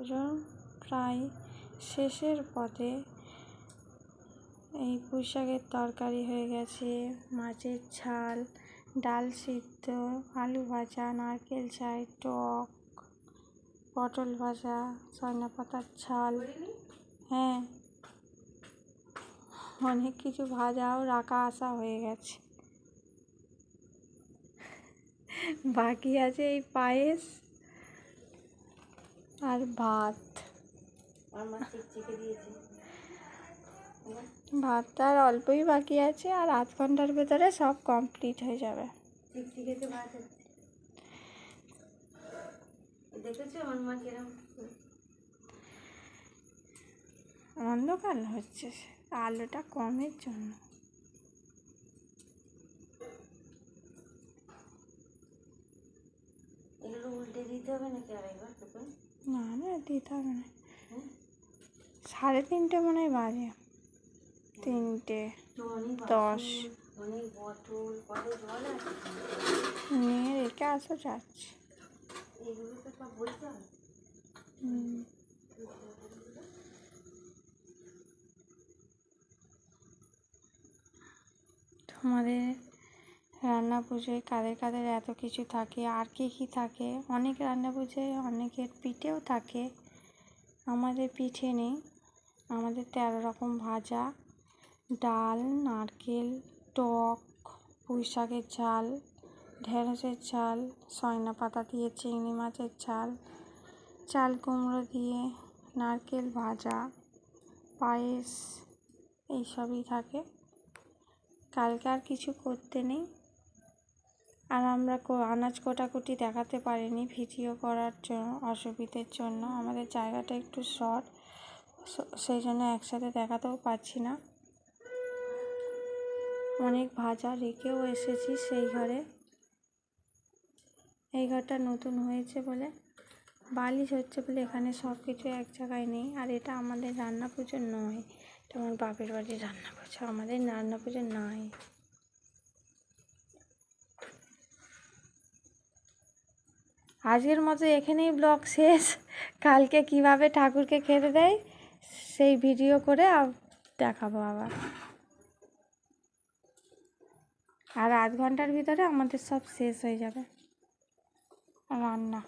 পুজোর প্রায় শেষের পথে। এই পুঁই শাকের তরকারি হয়ে গেছে, মাছের ঝাল, ডাল সিদ্ধ, আলু ভাজা, নারকেল ছাই, টক, পটল ভাজা, সজনে পাতার ঝাল। হ্যাঁ, অনেক কিছু ভাজাও রাখা আসা হয়ে গেছে। বাকি আছে এই পায়েস আর ভাত। ভাতটা আর অল্পই বাকি আছে, আর আধ ঘন্টার ভেতরে সব কমপ্লিট হয়ে যাবে। অন্ধকার হচ্ছে আলোটা কমের জন্য। উল্টে দিতে হবে নাকি আরেকবার? না না, দিতে হবে না। 3:30 মনে হয় বাজে, 3:10। নিয়ে রেখে আসো, যাচ্ছি। তোমাদের রান্না পুজোয় কাদের কাদের এত কিছু থাকে, আর কি কি থাকে? অনেক রান্না পুজোয় অনেকের পিঠেও থাকে, আমাদের পিঠে নেই। আমাদের 13 রকম ভাজা, ডাল, নারকেল, টক, পুঁই শাকের ঝাল, ঢেঁড়সের ঝাল, সজনে পাতা দিয়ে চিংড়ি মাছের ঝাল, চাল কুমড়ো দিয়ে নারকেল ভাজা, পায়েস, এইসবই থাকে। কালকে আর কিছু করতে নেই, আর আমরা আনাজ কোটাকুটি দেখাতে পারিনি ভিডিও করার জন্য, অসুবিধের জন্য। আমাদের জায়গাটা একটু শর্ট, সেই জন্য একসাথে দেখাতেও পারছি না। অনেক ভাজা রেখেও এসেছি সেই ঘরে। এই ঘরটা নতুন হয়েছে বলে, বালিশ হচ্ছে বলে এখানে সব কিছু এক জায়গায় নেই। আর এটা আমাদের রান্না পুজো নয়, এটা আমার বাপের বাড়ির রান্না পুজো, আমাদের রান্না পুজো নয়। আজকের মতো এখানেই ব্লগ শেষ। কালকে কিভাবে ঠাকুরকে খেতে দেয় সেই ভিডিও করে দেখাবো আবার। আর আধ ঘন্টার ভিতরে আমাদের সব শেষ হয়ে যাবে রান্না।